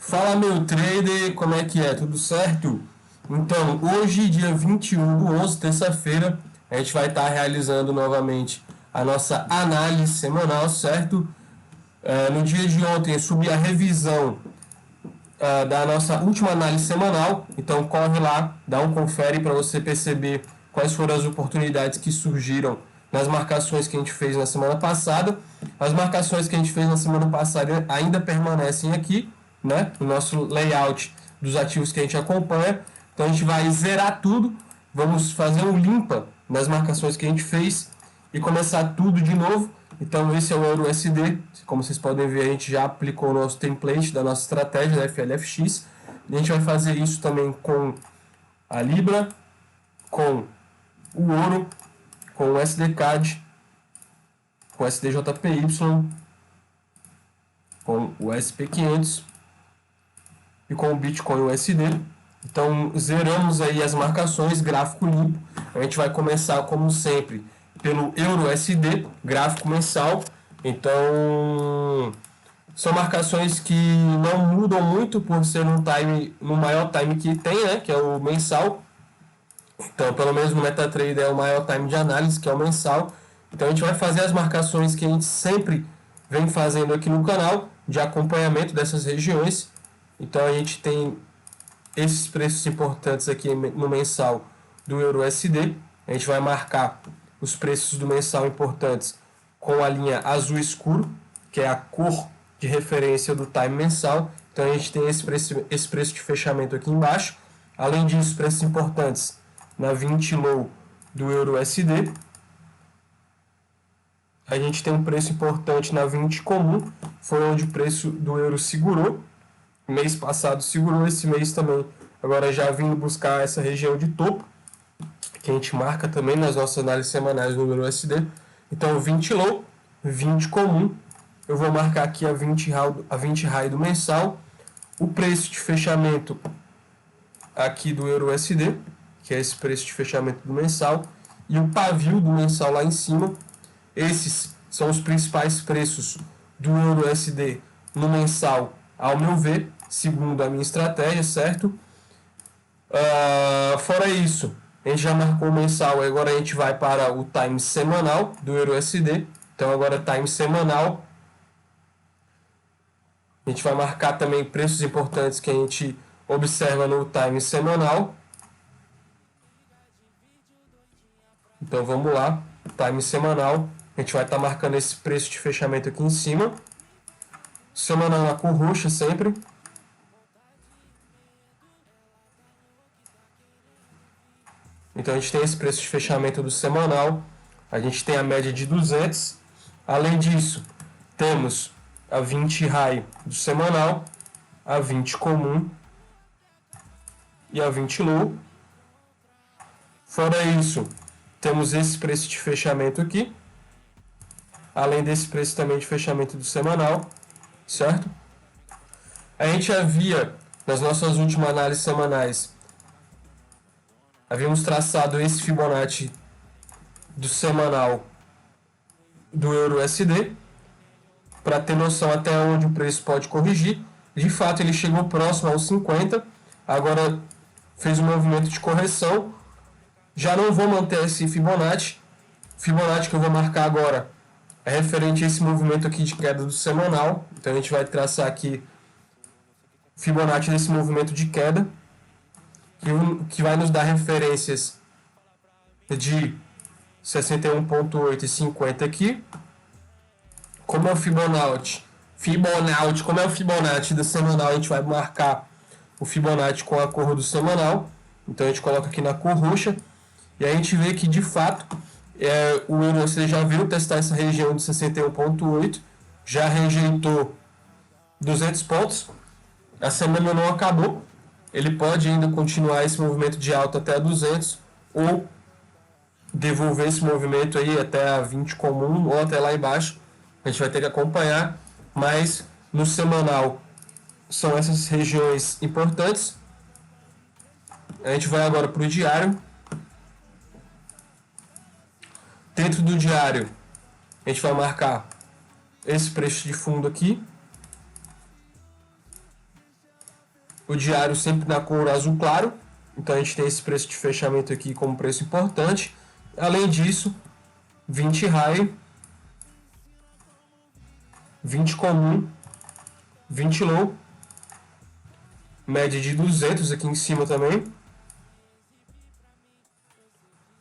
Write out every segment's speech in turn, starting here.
Fala meu trader, como é que é? Tudo certo? Então, hoje, dia 21/11, terça-feira, a gente vai estar realizando novamente a nossa análise semanal, certo? No dia de ontem, eu subi a revisão da nossa última análise semanal, então corre lá, dá um confere para você perceber quais foram as oportunidades que surgiram nas marcações que a gente fez na semana passada. As marcações que a gente fez na semana passada ainda permanecem aqui, né, no nosso layout dos ativos que a gente acompanha. Então a gente vai zerar tudo, vamos fazer um limpa nas marcações que a gente fez e começar tudo de novo. Então esse é o Euro USD, como vocês podem ver, a gente já aplicou o nosso template da nossa estratégia da FLFX. A gente vai fazer isso também com a Libra, com o Ouro, com o SDCAD, com o SDJPY, com o SP500 e com o Bitcoin USD. Então zeramos aí as marcações, gráfico limpo. A gente vai começar como sempre pelo Euro USD, gráfico mensal. Então são marcações que não mudam muito por ser no maior time que tem, né, que é o mensal. Então, pelo menos no MetaTrader é o maior time de análise, que é o mensal. Então a gente vai fazer as marcações que a gente sempre vem fazendo aqui no canal, de acompanhamento dessas regiões. Então a gente tem esses preços importantes aqui no mensal do Euro USD. A gente vai marcar os preços do mensal importantes com a linha azul escuro, que é a cor de referência do time mensal. Então a gente tem esse preço de fechamento aqui embaixo. Além disso, preços importantes na 20 low do Euro USD. A gente tem um preço importante na 20 comum, foi onde o preço do euro segurou. Mês passado segurou, esse mês também. Agora já vindo buscar essa região de topo, que a gente marca também nas nossas análises semanais no Euro USD. Então 20 low, 20 comum. Eu vou marcar aqui a 20 high do mensal. O preço de fechamento aqui do Euro USD, que é esse preço de fechamento do mensal, e o pavio do mensal lá em cima. Esses são os principais preços do Euro USD no mensal, ao meu ver, segundo a minha estratégia, certo? Fora isso, a gente já marcou o mensal, agora a gente vai para o time semanal do Euro USD. Então agora time semanal. A gente vai marcar também preços importantes que a gente observa no time semanal. Então vamos lá, time semanal. A gente vai estar marcando esse preço de fechamento aqui em cima. Semanal na cor roxa sempre. Então a gente tem esse preço de fechamento do semanal. A gente tem a média de 200. Além disso, temos a 20 high do semanal, a 20 comum e a 20 low. Fora isso, temos esse preço de fechamento aqui. Além desse preço também de fechamento do semanal, certo? A gente havia, nas nossas últimas análises semanais, havíamos traçado esse Fibonacci do semanal do Euro USD, para ter noção até onde o preço pode corrigir. De fato, ele chegou próximo aos 50, agora fez um movimento de correção. Já não vou manter esse Fibonacci. Fibonacci que eu vou marcar agora é referente a esse movimento aqui de queda do semanal. Então a gente vai traçar aqui Fibonacci desse movimento de queda, que vai nos dar referências de 61,8 e 50 aqui. Como é o Fibonacci? Como é o Fibonacci do semanal, a gente vai marcar o Fibonacci com a cor do semanal. Então a gente coloca aqui na cor roxa. E a gente vê que de fato o euro você já viu testar essa região de 61,8, já rejeitou 200 pontos. A semana não acabou. Ele pode ainda continuar esse movimento de alta até a 200 ou devolver esse movimento aí até a 20 comum ou até lá embaixo. A gente vai ter que acompanhar, mas no semanal são essas regiões importantes. A gente vai agora para o diário. Dentro do diário, a gente vai marcar esse preço de fundo aqui. o diário sempre na cor azul claro. Então a gente tem esse preço de fechamento aqui como preço importante. Além disso, 20 high, 20 comum, 20 low, média de 200 aqui em cima também.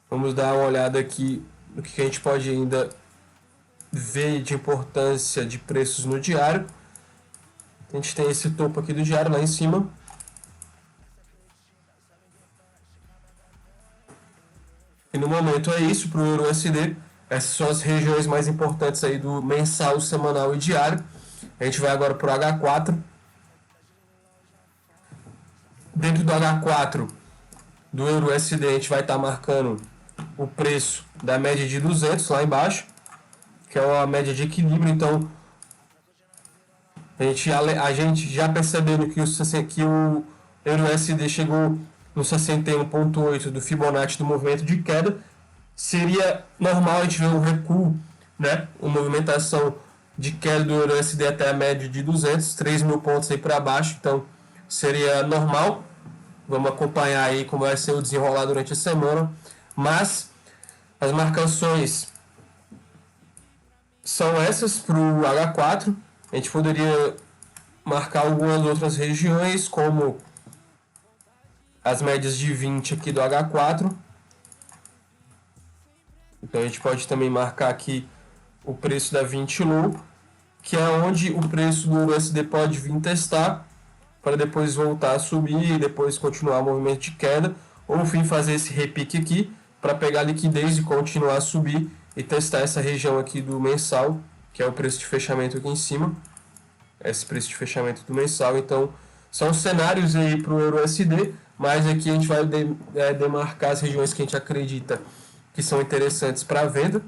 Vamos dar uma olhada aqui no que a gente pode ainda ver de importância de preços no diário. A gente tem esse topo aqui do diário lá em cima. E no momento é isso para o Euro USD. Essas são as regiões mais importantes aí do mensal, semanal e diário. A gente vai agora para o H4. Dentro do H4 do Euro USD a gente vai estar marcando o preço da média de 200 lá embaixo, que é uma média de equilíbrio. Então a gente já percebendo que o Euro USD chegou no 61,8 do Fibonacci do movimento de queda, seria normal a gente ver um recuo, né? Uma movimentação de queda do Euro USD até a média de 200, 3 mil pontos aí para baixo. Então seria normal. Vamos acompanhar aí como vai ser o desenrolar durante a semana. Mas as marcações são essas para o H4. A gente poderia marcar algumas outras regiões, como as médias de 20 aqui do H4. Então a gente pode também marcar aqui o preço da 20 low, que é onde o preço do USD pode vir testar, para depois voltar a subir e depois continuar o movimento de queda, ou enfim fazer esse repique aqui para pegar liquidez e continuar a subir e testar essa região aqui do mensal, que é o preço de fechamento aqui em cima, esse preço de fechamento do mensal. Então são cenários aí para o Euro USD, mas aqui a gente vai demarcar as regiões que a gente acredita que são interessantes para a venda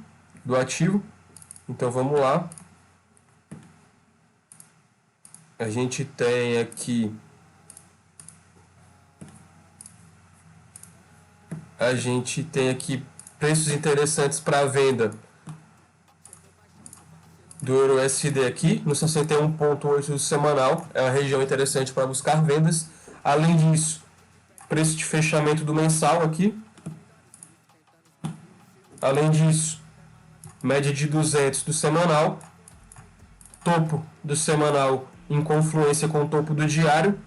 do ativo. Então vamos lá. A gente tem aqui preços interessantes para venda do Euro USD aqui no 61,8 semanal, é uma região interessante para buscar vendas. Além disso, preço de fechamento do mensal aqui. Além disso, média de 200 do semanal, topo do semanal em confluência com o topo do diário,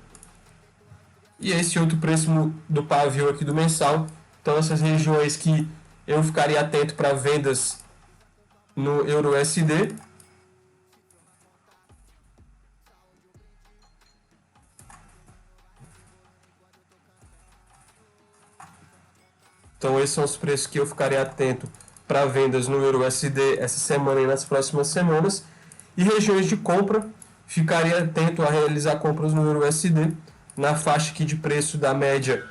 e esse outro preço do pavio aqui do mensal. Então essas regiões que eu ficaria atento para vendas no Euro USD. Então esses são os preços que eu ficaria atento para vendas no Euro USD essa semana e nas próximas semanas. E regiões de compra, ficaria atento a realizar compras no Euro USD na faixa aqui de preço da média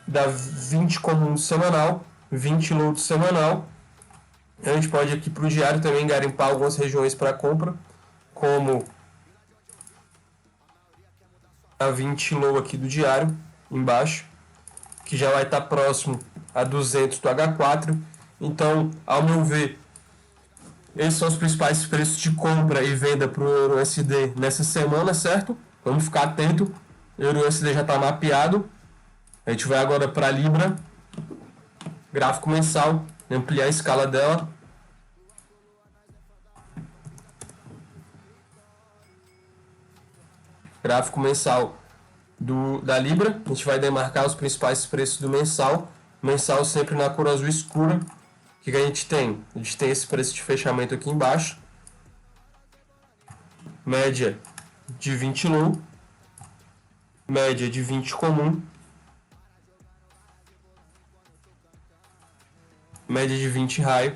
da 20 comum semanal, 20 low semanal. A gente pode aqui para o diário também garimpar algumas regiões para compra, como a 20 low aqui do diário, embaixo, que já vai estar próximo a 200 do H4. Então, ao meu ver, esses são os principais preços de compra e venda para o Euro USD nessa semana, certo? Vamos ficar atento. O Euro USD já está mapeado. A gente vai agora para a Libra. Gráfico mensal. Ampliar a escala dela. Gráfico mensal da Libra. A gente vai demarcar os principais preços do mensal. Mensal sempre na cor azul escura. O que a gente tem? A gente tem esse preço de fechamento aqui embaixo. Média de 20 low. Média de 20 comum. Média de 20 high.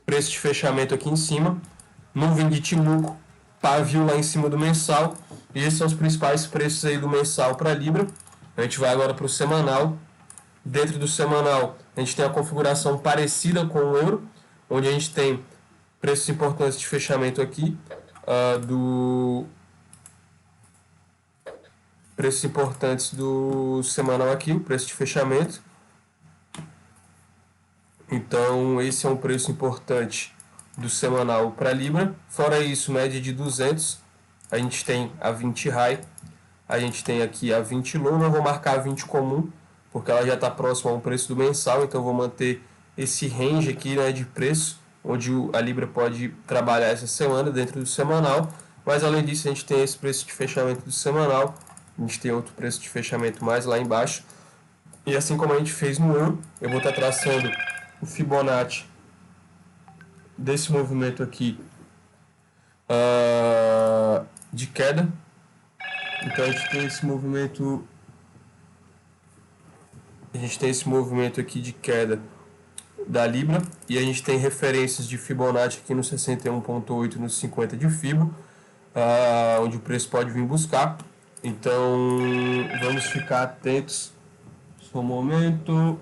Preço de fechamento aqui em cima. Nuvem de Timuco. Pavio lá em cima do mensal. E esses são os principais preços aí do mensal para Libra. A gente vai agora para o semanal. Dentro do semanal, a gente tem a configuração parecida com o euro, onde a gente tem preços importantes de fechamento aqui, preços importantes do semanal aqui, o preço de fechamento. Então, esse é um preço importante do semanal para Libra. Fora isso, média de 200, a gente tem a 20 high. a gente tem aqui a 20 low, não vou marcar a 20 comum, porque ela já está próxima ao preço do mensal, então eu vou manter esse range aqui, né, de preço, onde a Libra pode trabalhar essa semana dentro do semanal, mas além disso a gente tem esse preço de fechamento do semanal, a gente tem outro preço de fechamento mais lá embaixo, e assim como a gente fez no ouro, eu vou estar traçando o Fibonacci desse movimento aqui de queda. Então a gente tem esse movimento aqui de queda da Libra e a gente tem referências de Fibonacci aqui no 61.8 no 50 de Fibo, onde o preço pode vir buscar. Então vamos ficar atentos. Só um momento.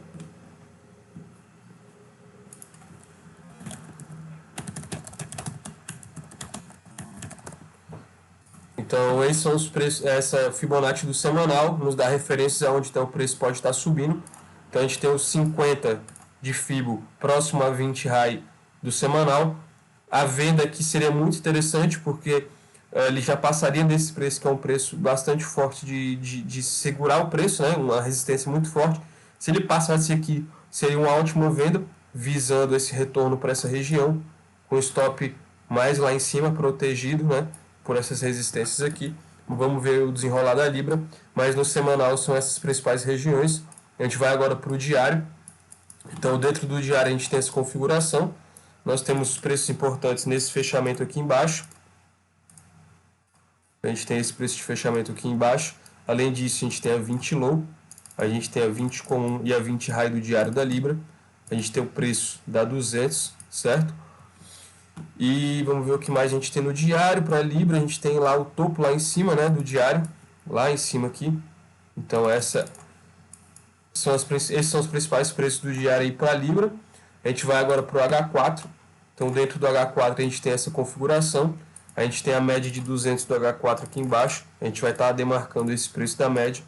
Então esses são os preços, essa Fibonacci do semanal nos dá referências aonde então, o preço pode estar subindo. Então a gente tem os 50 de Fibo próximo a 20 high do semanal. A venda aqui seria muito interessante porque ele já passaria desse preço, que é um preço bastante forte de segurar o preço, né? Uma resistência muito forte. Se ele passasse aqui, seria uma ótima venda, visando esse retorno para essa região, com stop mais lá em cima, protegido, né? Por essas resistências aqui. Vamos ver o desenrolar da Libra, mas no semanal são essas principais regiões. A gente vai agora para o diário. Então, dentro do diário, a gente tem essa configuração. Nós temos preços importantes nesse fechamento aqui embaixo. A gente tem esse preço de fechamento aqui embaixo. Além disso, a gente tem a 20 low, a gente tem a 20 comum e a 20 high do diário da Libra. A gente tem o preço da 200, certo? E vamos ver o que mais a gente tem no diário para a Libra. A gente tem lá o topo lá em cima, né, do diário, lá em cima aqui. Então esses são os principais preços do diário aí para a Libra. A gente vai agora para o H4. Então dentro do H4 a gente tem essa configuração. A gente tem a média de 200 do H4 aqui embaixo. A gente vai estar demarcando esse preço da média.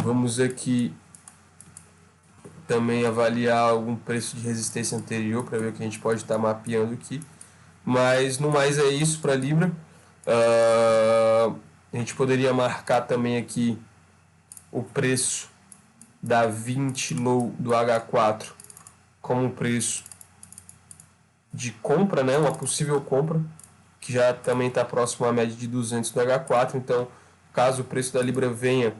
Vamos aqui também avaliar algum preço de resistência anterior para ver o que a gente pode estar mapeando aqui. Mas no mais é isso para a Libra. A gente poderia marcar também aqui o preço da 20 low do H4 como um preço de compra, né? Uma possível compra, que já também está próximo à média de 200 do H4. Então, caso o preço da Libra venha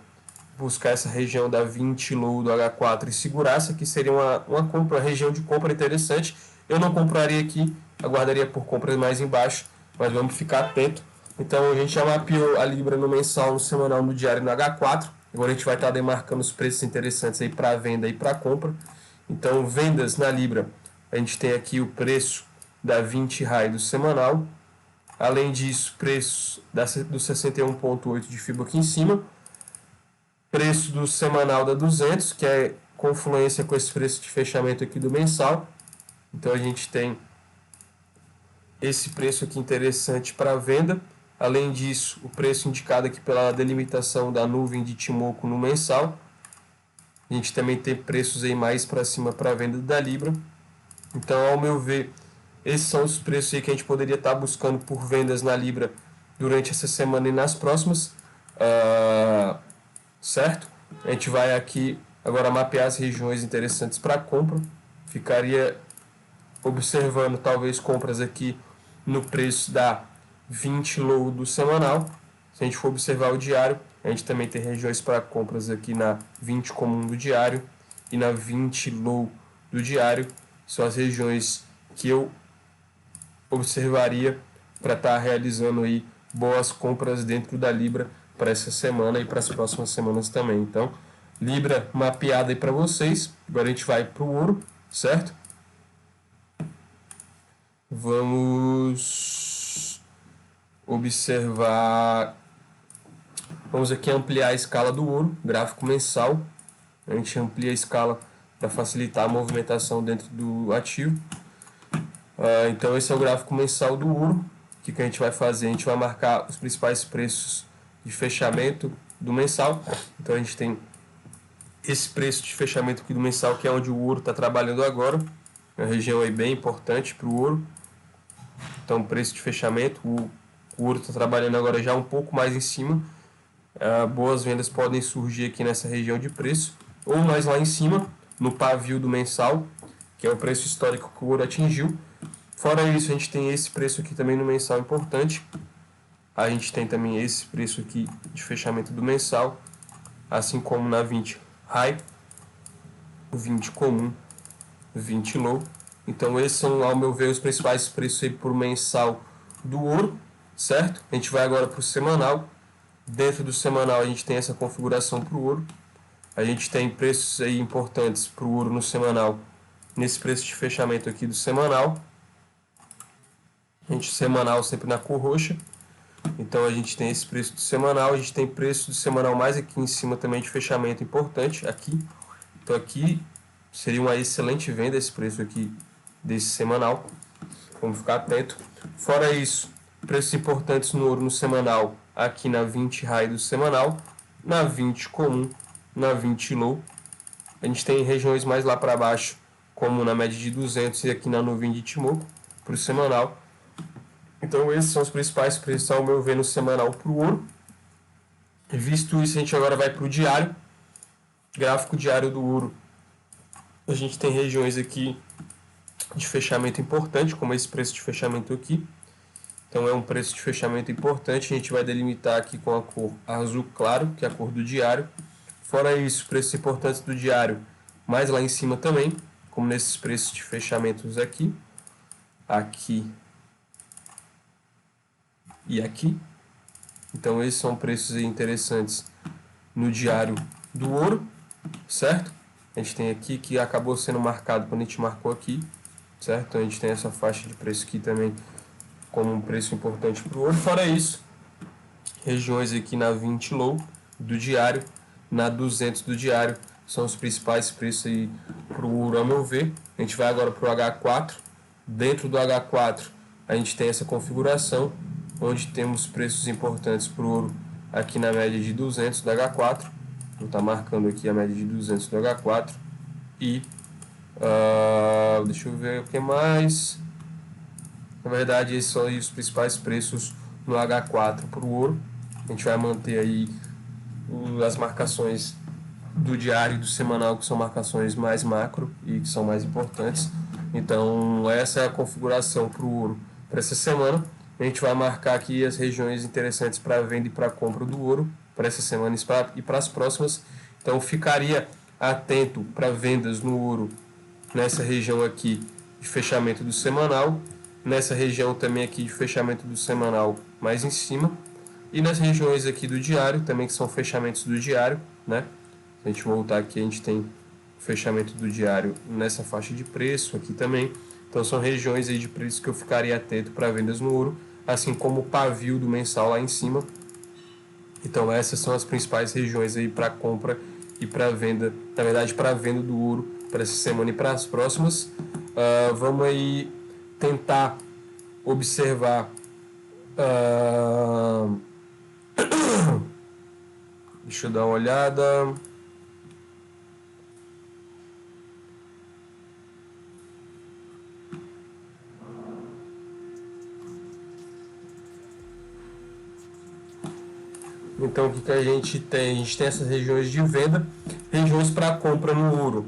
buscar essa região da 20 low do H4 e segurar, essa aqui seria uma região de compra interessante. Eu não compraria aqui, aguardaria por compras mais embaixo, mas vamos ficar atento. Então a gente já mapeou a Libra no mensal, no semanal, no diário e no H4. Agora a gente vai estar demarcando os preços interessantes aí para venda e para compra. Então vendas na Libra, a gente tem aqui o preço da 20 high do semanal. Além disso, preço do 61.8 de FIBO aqui em cima. Preço do semanal da 200, que é confluência com esse preço de fechamento aqui do mensal. Então a gente tem esse preço aqui interessante para venda. Além disso, o preço indicado aqui pela delimitação da nuvem de Ichimoku no mensal. A gente também tem preços aí mais para cima para venda da Libra. Então, ao meu ver, esses são os preços aí que a gente poderia estar buscando por vendas na Libra durante essa semana e nas próximas. Certo? A gente vai aqui agora mapear as regiões interessantes para compra. Ficaria observando talvez compras aqui no preço da 20 low do semanal. Se a gente for observar o diário, a gente também tem regiões para compras aqui na 20 comum do diário e na 20 low do diário. São as regiões que eu observaria para estar realizando aí boas compras dentro da Libra para essa semana e para as próximas semanas também. Então, Libra mapeada aí para vocês. Agora a gente vai para o ouro, certo? Vamos observar. Vamos aqui ampliar a escala do ouro, gráfico mensal. A gente amplia a escala para facilitar a movimentação dentro do ativo. Então esse é o gráfico mensal do ouro. O que a gente vai fazer? A gente vai marcar os principais preços de fechamento do mensal. Então a gente tem esse preço de fechamento aqui do mensal, que é onde o ouro está trabalhando agora. É uma região aí bem importante para o ouro. Então preço de fechamento, o ouro está trabalhando agora já um pouco mais em cima. boas vendas podem surgir aqui nessa região de preço, ou mais lá em cima, no pavio do mensal, que é o preço histórico que o ouro atingiu. Fora isso, a gente tem esse preço aqui também no mensal importante. A gente tem também esse preço aqui de fechamento do mensal, assim como na 20 High, 20 comum, 20 low. Então esses são, ao meu ver, os principais preços aí por mensal do ouro, certo? A gente vai agora para o semanal. Dentro do semanal a gente tem essa configuração para o ouro. A gente tem preços aí importantes para o ouro no semanal, nesse preço de fechamento aqui do semanal. A gente semanal sempre na cor roxa. Então a gente tem esse preço do semanal, a gente tem preço do semanal mais aqui em cima também de fechamento importante aqui. Então aqui seria uma excelente venda esse preço aqui desse semanal. Vamos ficar atento. Fora isso, preços importantes no ouro no semanal, aqui na 20 high do semanal, na 20 comum, na 20 low. A gente tem regiões mais lá para baixo, como na média de 200 e aqui na nuvem de Ichimoku, para o semanal. Então esses são os principais preços, ao meu ver, no semanal para o ouro. Visto isso, a gente agora vai para o diário. Gráfico diário do ouro. A gente tem regiões aqui de fechamento importante, como esse preço de fechamento aqui. Então é um preço de fechamento importante. A gente vai delimitar aqui com a cor azul claro, que é a cor do diário. Fora isso, preços importantes do diário, mais lá em cima também, como nesses preços de fechamentos aqui. Aqui e aqui. Então esses são preços interessantes no diário do ouro, certo? A gente tem aqui que acabou sendo marcado quando a gente marcou aqui, certo? Então a gente tem essa faixa de preço aqui também como um preço importante para o ouro. Fora isso, regiões aqui na 20 low do diário, na 200 do diário, são os principais preços aí para o ouro, a meu ver. A gente vai agora para o H4. Dentro do H4 a gente tem essa configuração, onde temos preços importantes para o ouro aqui na média de 200 do H4. Vou estar marcando aqui a média de 200 do H4. E deixa eu ver o que mais. Na verdade, esses são os principais preços no H4 para o ouro. A gente vai manter aí as marcações do diário e do semanal, que são marcações mais macro e que são mais importantes. Então essa é a configuração para o ouro para essa semana. A gente vai marcar aqui as regiões interessantes para venda e para compra do ouro para essa semana e para as próximas. Então ficaria atento para vendas no ouro nessa região aqui de fechamento do semanal, nessa região também aqui de fechamento do semanal mais em cima, e nas regiões aqui do diário também, que são fechamentos do diário, né? Se a gente voltar aqui, a gente tem o fechamento do diário nessa faixa de preço aqui também. Então são regiões aí de preço que eu ficaria atento para vendas no ouro, assim como o pavio do mensal lá em cima. Então essas são as principais regiões aí para compra e para venda, na verdade para venda do ouro para essa semana e para as próximas. Vamos aí tentar observar deixa eu dar uma olhada. Então o que a gente tem? A gente tem essas regiões de venda, regiões para compra no ouro.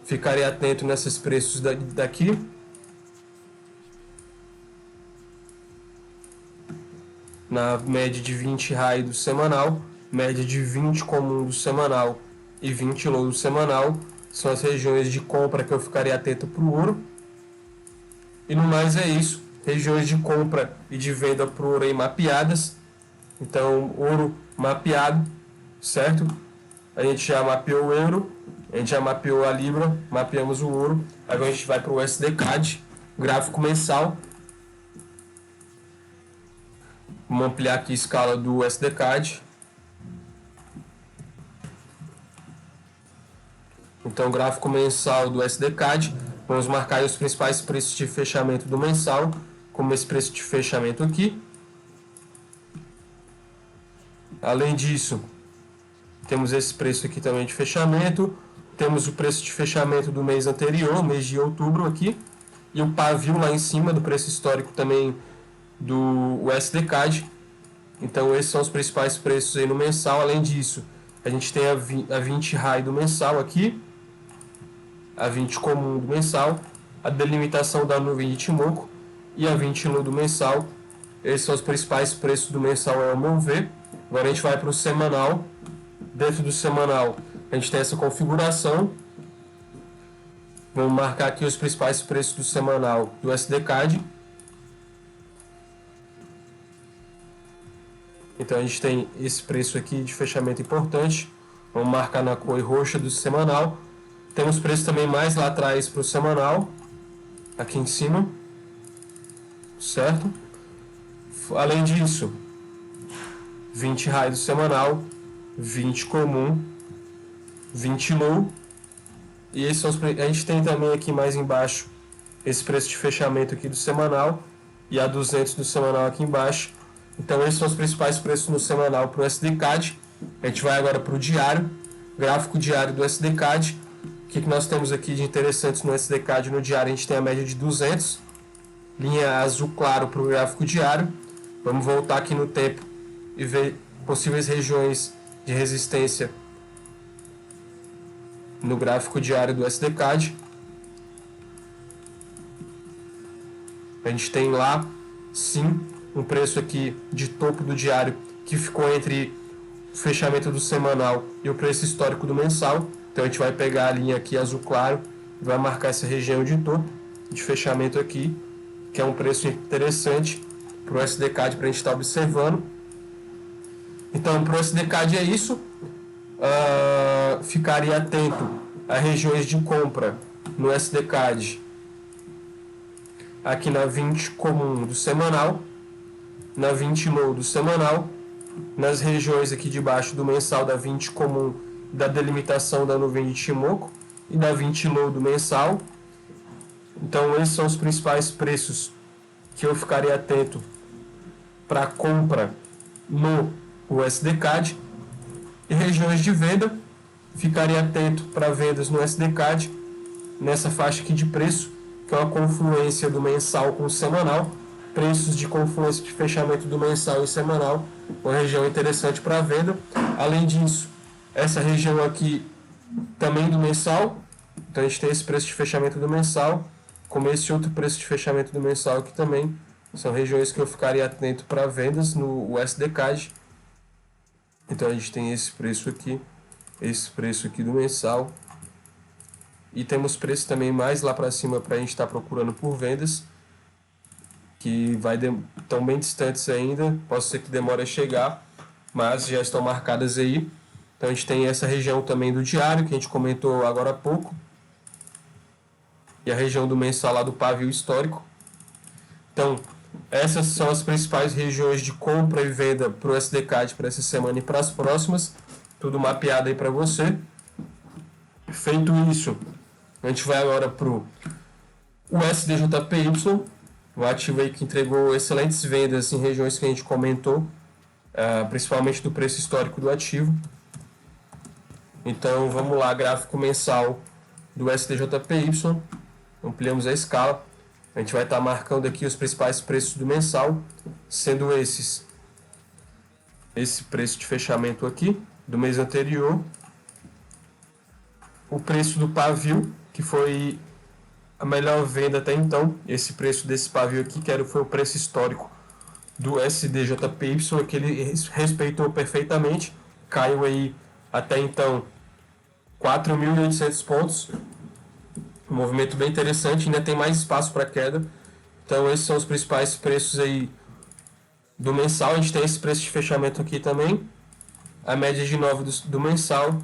Ficarei atento nesses preços daqui. Na média de 20 high do semanal, média de 20 comum do semanal e 20 low do semanal. São as regiões de compra que eu ficarei atento para o ouro. E no mais é isso. Regiões de compra e de venda para o ouro aí mapeadas. Então, ouro mapeado, certo? A gente já mapeou o euro, a gente já mapeou a libra, mapeamos o ouro. Agora a gente vai para o USD-CAD, gráfico mensal. Vamos ampliar aqui a escala do USD-CAD. Então, gráfico mensal do USD-CAD. Vamos marcar os principais preços de fechamento do mensal, como esse preço de fechamento aqui. Além disso, temos esse preço aqui também de fechamento. Temos o preço de fechamento do mês anterior, mês de outubro aqui. E o pavio lá em cima do preço histórico também do USD-CAD. Então esses são os principais preços aí no mensal. Além disso, a gente tem a 20 high do mensal aqui, a 20 comum do mensal, a delimitação da nuvem de Ichimoku e a 20 low do mensal. Esses são os principais preços do mensal, ao meu ver. Agora a gente vai para o semanal. Dentro do semanal, a gente tem essa configuração. Vamos marcar aqui os principais preços do semanal do SDCAD. Então a gente tem esse preço aqui de fechamento importante. Vamos marcar na cor roxa do semanal. Temos preços também mais lá atrás para o semanal, aqui em cima, certo? Além disso, 20 high do semanal, 20 comum, 20 low. E esses são a gente tem também aqui mais embaixo esse preço de fechamento aqui do semanal e a 200 do semanal aqui embaixo. Então esses são os principais preços no semanal para o SDCAD. A gente vai agora para o diário, gráfico diário do SDCAD. O que nós temos aqui de interessantes no SDCAD? No diário a gente tem a média de 200, linha azul claro para o gráfico diário. Vamos voltar aqui no tempo e ver possíveis regiões de resistência no gráfico diário do SDCAD. A gente tem lá, sim, um preço aqui de topo do diário que ficou entre o fechamento do semanal e o preço histórico do mensal. Então a gente vai pegar a linha aqui azul claro e vai marcar essa região de topo de fechamento aqui, que é um preço interessante para o SDCAD para a gente estar observando. Então para o SDCAD é isso. Ficaria atento a regiões de compra no SDCAD aqui na 20 comum do semanal, na 20 low do semanal, nas regiões aqui de baixo do mensal da 20 comum, da delimitação da nuvem de Ichimoku e da 20 low do mensal. Então esses são os principais preços que eu ficaria atento para compra no SDCAD. E regiões de venda, ficaria atento para vendas no SDCAD nessa faixa aqui de preço, que é uma confluência do mensal com o semanal. Preços de confluência de fechamento do mensal e semanal, uma região interessante para venda. Além disso, essa região aqui também do mensal, então a gente tem esse preço de fechamento do mensal, como esse outro preço de fechamento do mensal aqui também. São regiões que eu ficaria atento para vendas no SDCAD. Então a gente tem esse preço aqui do mensal. E temos preços também mais lá para cima para a gente estar procurando por vendas, que estão bem distantes ainda, pode ser que demore a chegar, mas já estão marcadas aí. Então a gente tem essa região também do diário, que a gente comentou agora há pouco, e a região do mensal lá do pavio histórico. Então essas são as principais regiões de compra e venda para o SDCAD para essa semana e para as próximas, tudo mapeado aí para você. Feito isso, a gente vai agora para o SDJPY, o ativo aí que entregou excelentes vendas em regiões que a gente comentou, principalmente do preço histórico do ativo. Então vamos lá, gráfico mensal do SDJPY, ampliamos a escala. A gente vai estar marcando aqui os principais preços do mensal, sendo esse preço de fechamento aqui do mês anterior, o preço do pavio, que foi a melhor venda até então, esse preço desse pavio aqui, foi o preço histórico do SDJPY, que ele respeitou perfeitamente, caiu aí até então 4.800 pontos, um movimento bem interessante, ainda tem mais espaço para queda. Então esses são os principais preços aí do mensal. A gente tem esse preço de fechamento aqui também, a média de 9 do mensal,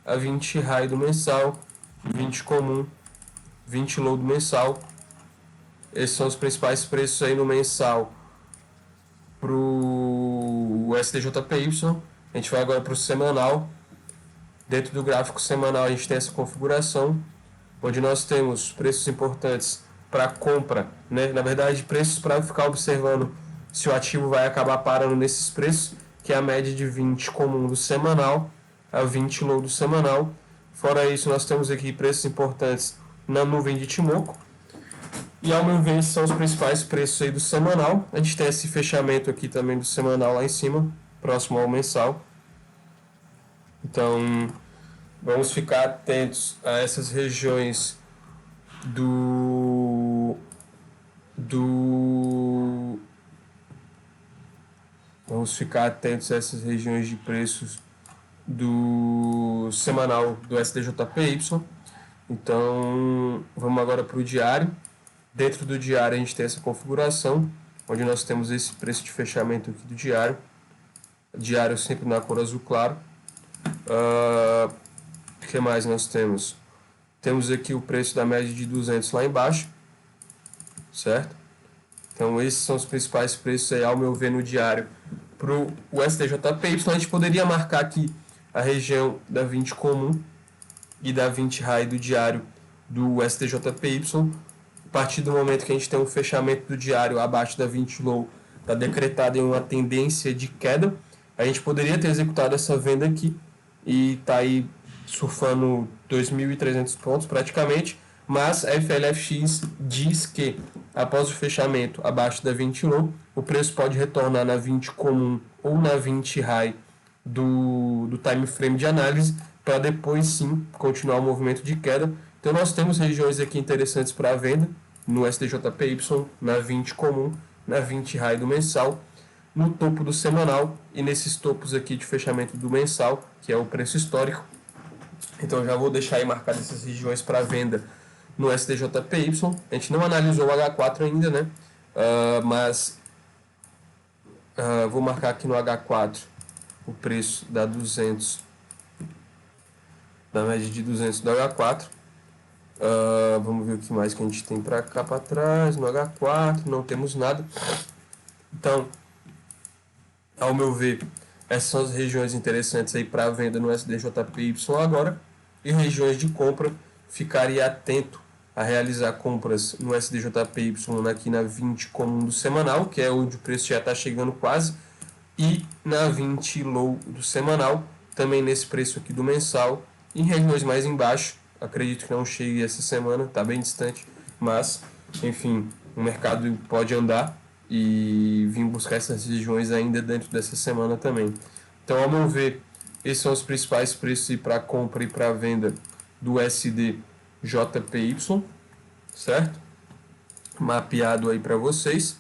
a 20 high do mensal, 20 comum, 20 low do mensal. Esses são os principais preços aí no mensal para o SDJPY. A gente vai agora para o semanal. Dentro do gráfico semanal a gente tem essa configuração, onde nós temos preços importantes para compra, né? Na verdade, preços para ficar observando se o ativo vai acabar parando nesses preços, que é a média de 20 comum do semanal, a 20 low do semanal. Fora isso, nós temos aqui preços importantes na nuvem de Ichimoku. E ao meu ver, esses são os principais preços aí do semanal. A gente tem esse fechamento aqui também do semanal lá em cima, próximo ao mensal. Então, vamos ficar atentos a essas regiões do do vamos ficar atentos a essas regiões de preços do semanal do SDJPY. Então, vamos agora para o diário. Dentro do diário a gente tem essa configuração, onde nós temos esse preço de fechamento aqui do diário. Diário sempre na cor azul claro. O que mais nós temos? Temos aqui o preço da média de 200 lá embaixo, certo? Então esses são os principais preços aí, ao meu ver, no diário. Para o STJPY, a gente poderia marcar aqui a região da 20 comum e da 20 high do diário do STJPY. A partir do momento que a gente tem um fechamento do diário abaixo da 20 low, está decretada em uma tendência de queda, a gente poderia ter executado essa venda aqui e tá aí surfando 2.300 pontos praticamente, mas a FLFX diz que após o fechamento abaixo da 20 low, o preço pode retornar na 20 comum ou na 20 high do time frame de análise, para depois sim continuar o movimento de queda. Então nós temos regiões aqui interessantes para a venda no STJPY, na 20 comum, na 20 high do mensal, no topo do semanal e nesses topos aqui de fechamento do mensal, que é o preço histórico. Então já vou deixar aí marcadas essas regiões para venda no STJPY. A gente não analisou o H4 ainda, né? Mas vou marcar aqui no H4 o preço da 200, da média de 200 do H4. Vamos ver o que mais que a gente tem para cá para trás. No H4 não temos nada. Então, ao meu ver, essas são as regiões interessantes aí para venda no SDJPY agora. E regiões de compra, ficaria atento a realizar compras no SDJPY aqui na 20 comum do semanal, que é onde o preço já está chegando quase, e na 20 low do semanal, também nesse preço aqui do mensal, em regiões mais embaixo. Acredito que não chegue essa semana, está bem distante, mas enfim, o mercado pode andar e vir buscar essas regiões ainda dentro dessa semana também. Então, ao meu ver, esses são os principais preços para compra e para venda do SDJPY, certo? Mapeado aí para vocês.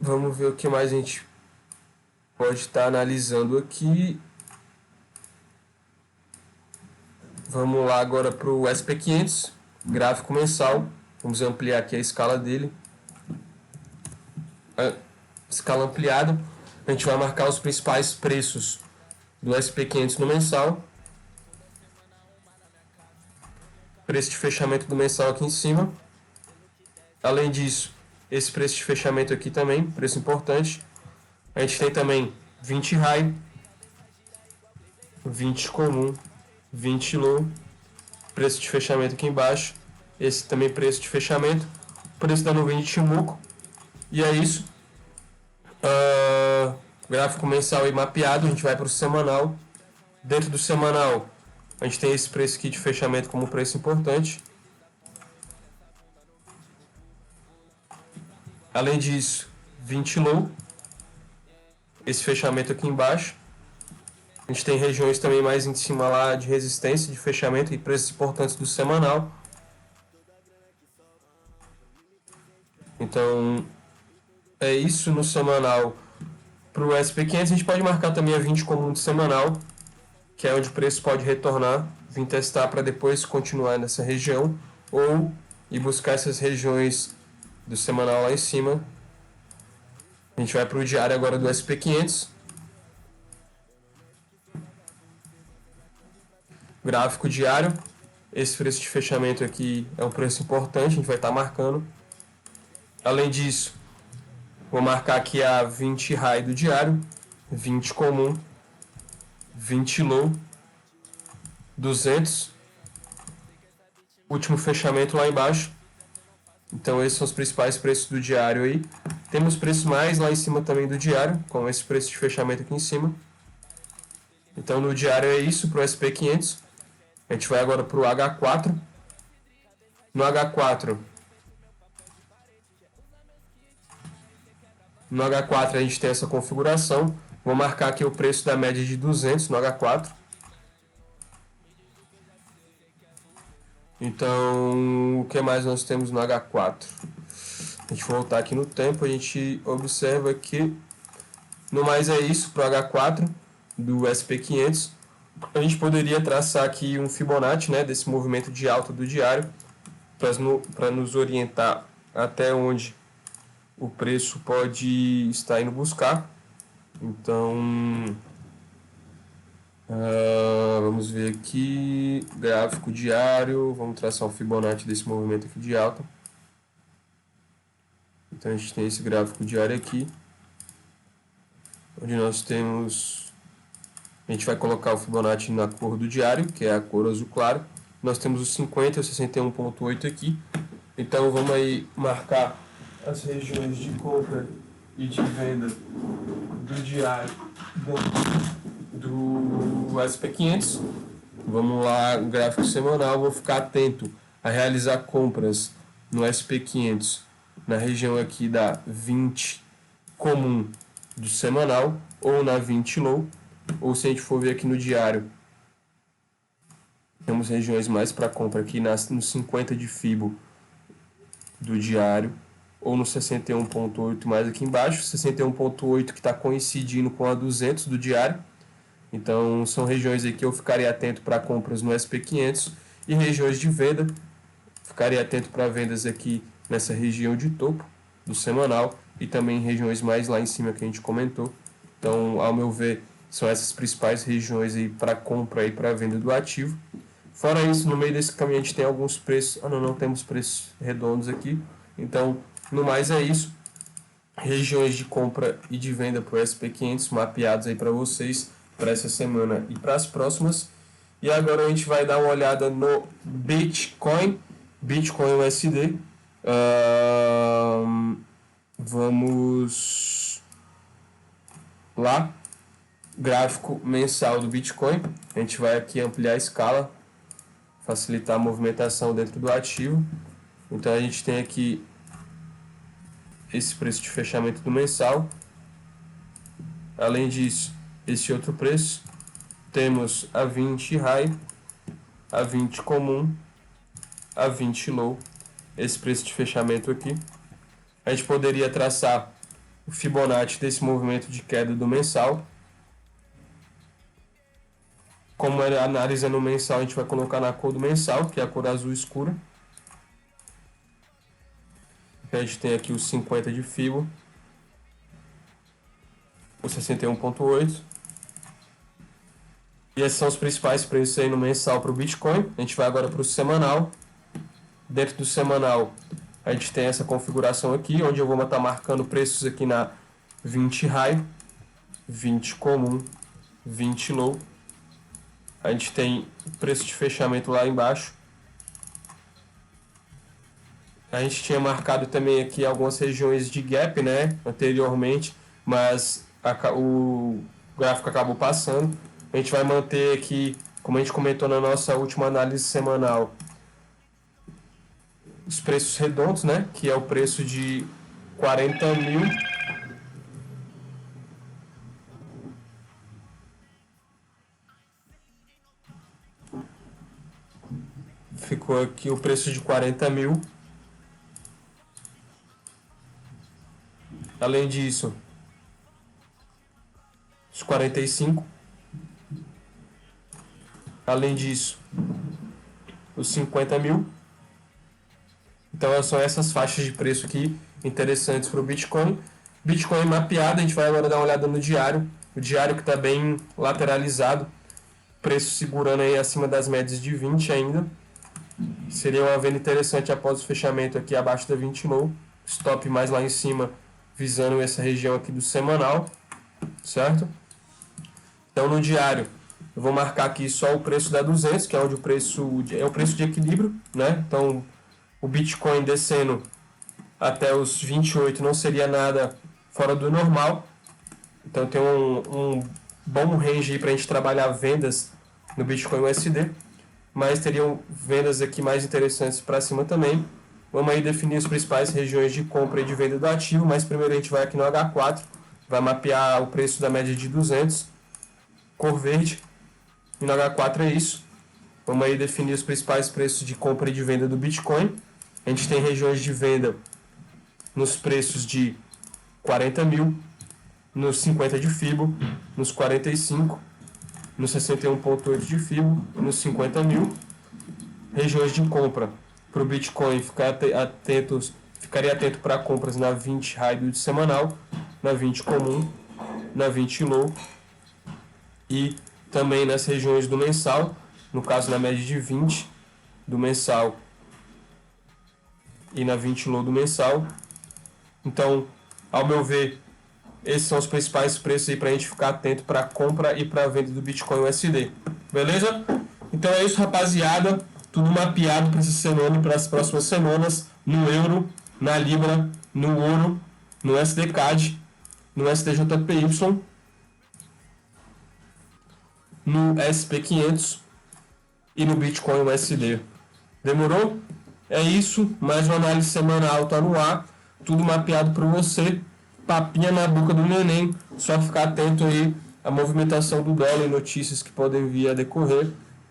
Vamos ver o que mais a gente pode estar analisando aqui. Vamos lá agora para o SP500, gráfico mensal. Vamos ampliar aqui a escala dele. Escala ampliada. A gente vai marcar os principais preços do SP500 no mensal. Preço de fechamento do mensal aqui em cima. Além disso, esse preço de fechamento aqui também, preço importante. A gente tem também 20 high, 20 comum, 20 low, preço de fechamento aqui embaixo. Esse também preço de fechamento. Preço da nuvem de Chimuco. E é isso. Gráfico mensal e mapeado. A gente vai para o semanal. Dentro do semanal, a gente tem esse preço aqui de fechamento como preço importante. Além disso, 20 low. Esse fechamento aqui embaixo. A gente tem regiões também mais em cima lá de resistência, de fechamento e preços importantes do semanal. Então, é isso no semanal. Para o SP500 a gente pode marcar também a 20 comum de semanal, que é onde o preço pode retornar, vir testar para depois continuar nessa região, ou ir buscar essas regiões do semanal lá em cima. A gente vai para o diário agora do SP500. Gráfico diário. Esse preço de fechamento aqui é um preço importante, a gente vai estar marcando. Além disso, vou marcar aqui a 20 high do diário, 20 comum, 20 low, 200, último fechamento lá embaixo. Então esses são os principais preços do diário aí. Temos preços mais lá em cima também do diário, com esse preço de fechamento aqui em cima. Então no diário é isso para o SP500. A gente vai agora para o H4. No H4, a gente tem essa configuração. Vou marcar aqui o preço da média de 200 no H4. Então, o que mais nós temos no H4? A gente voltar aqui no tempo, a gente observa que no mais é isso para o H4 do SP500. A gente poderia traçar aqui um Fibonacci, né, desse movimento de alta do diário para nos orientar até onde o preço pode estar indo buscar. Então, vamos ver aqui, gráfico diário, vamos traçar um Fibonacci desse movimento aqui de alta. Então a gente tem esse gráfico diário aqui, onde nós temos, a gente vai colocar o Fibonacci na cor do diário, que é a cor azul claro. Nós temos os 50 e o 61.8 aqui. Então vamos aí marcar as regiões de compra e de venda do diário do SP500. Vamos lá, gráfico semanal, vou ficar atento a realizar compras no SP500 na região aqui da 20 comum do semanal ou na 20 low, ou se a gente for ver aqui no diário, temos regiões mais para compra aqui no 50 de Fibo do diário ou no 61.8 mais aqui embaixo, 61.8 que está coincidindo com a 200 do diário. Então são regiões aí que eu ficaria atento para compras no SP500 e regiões de venda, ficaria atento para vendas aqui nessa região de topo do semanal e também regiões mais lá em cima que a gente comentou. Então, ao meu ver, são essas principais regiões aí para compra e para venda do ativo. Fora isso, no meio desse caminho a gente tem alguns preços, não temos preços redondos aqui. Então, no mais é isso. Regiões de compra e de venda para o SP500 mapeados aí para vocês para essa semana e para as próximas. E agora a gente vai dar uma olhada no Bitcoin USD. Vamos lá, gráfico mensal do Bitcoin. A gente vai aqui ampliar a escala, facilitar a movimentação dentro do ativo. Então a gente tem aqui esse preço de fechamento do mensal. Além disso, esse outro preço, temos a 20 high, a 20 comum, a 20 low, esse preço de fechamento aqui. A gente poderia traçar o Fibonacci desse movimento de queda do mensal. Como ele analisa no mensal, a gente vai colocar na cor do mensal, que é a cor azul escura. A gente tem aqui os 50 de Fibo, o 61.8. E esses são os principais preços aí no mensal para o Bitcoin. A gente vai agora para o semanal. Dentro do semanal, a gente tem essa configuração aqui, onde eu vou estar marcando preços aqui na 20 high, 20 comum, 20 low. A gente tem preço de fechamento lá embaixo. A gente tinha marcado também aqui algumas regiões de gap, né, anteriormente, mas o gráfico acabou passando. A gente vai manter aqui, como a gente comentou na nossa última análise semanal, os preços redondos, né, que é o preço de 40 mil. Ficou aqui o preço de 40 mil. Além disso, os 45. Além disso, os 50 mil. Então são essas faixas de preço aqui interessantes para o Bitcoin. Bitcoin mapeado, a gente vai agora dar uma olhada no diário. O diário que está bem lateralizado. Preço segurando aí acima das médias de 20 ainda. Seria uma venda interessante após o fechamento aqui abaixo da 20 low. Stop mais lá em cima, visando essa região aqui do semanal, certo? Então no diário, eu vou marcar aqui só o preço da 200, que é onde o preço é o preço de equilíbrio, né? Então o Bitcoin descendo até os 28 não seria nada fora do normal. Então tem um bom range aí para a gente trabalhar vendas no Bitcoin USD. mas teriam vendas aqui mais interessantes para cima também. Vamos aí definir as principais regiões de compra e de venda do ativo, mas primeiro a gente vai aqui no H4, vai mapear o preço da média de 200, cor verde, e no H4 é isso. Vamos aí definir os principais preços de compra e de venda do Bitcoin. A gente tem regiões de venda nos preços de 40 mil, nos 50 de FIBO, nos 45, nos 61,8 de FIBO e nos 50 mil. Regiões de compra para o Bitcoin, ficaria atento para compras na 20 high do semanal, na 20 comum, na 20 low e também nas regiões do mensal, no caso na média de 20 do mensal e na 20 low do mensal. Então, ao meu ver, esses são os principais preços aí para a gente ficar atento para a compra e para a venda do Bitcoin USD. Beleza? Então é isso, rapaziada. Tudo mapeado para essa semana e para as próximas semanas no euro, na libra, no ouro, no SDCAD, no SDJPY, no SP500 e no Bitcoin USD. Demorou? É isso, mais uma análise semanal tá no ar, tudo mapeado para você, papinha na boca do neném, só ficar atento aí à movimentação do dólar e notícias que podem vir a decorrer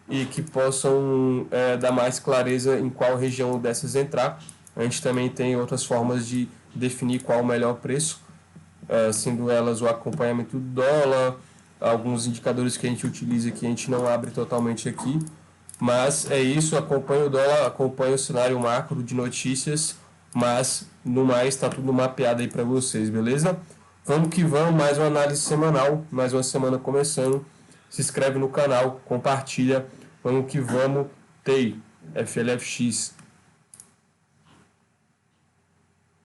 e que possam dar mais clareza em qual região dessas entrar. A gente também tem outras formas de definir qual o melhor preço, sendo elas o acompanhamento do dólar, alguns indicadores que a gente utiliza que a gente não abre totalmente aqui. Mas é isso, acompanha o dólar, acompanha o cenário macro de notícias, mas no mais está tudo mapeado aí para vocês, beleza? Vamos que vamos, mais uma análise semanal, mais uma semana começando. Se inscreve no canal, compartilha, vamos que vamos, TEI, FLFX.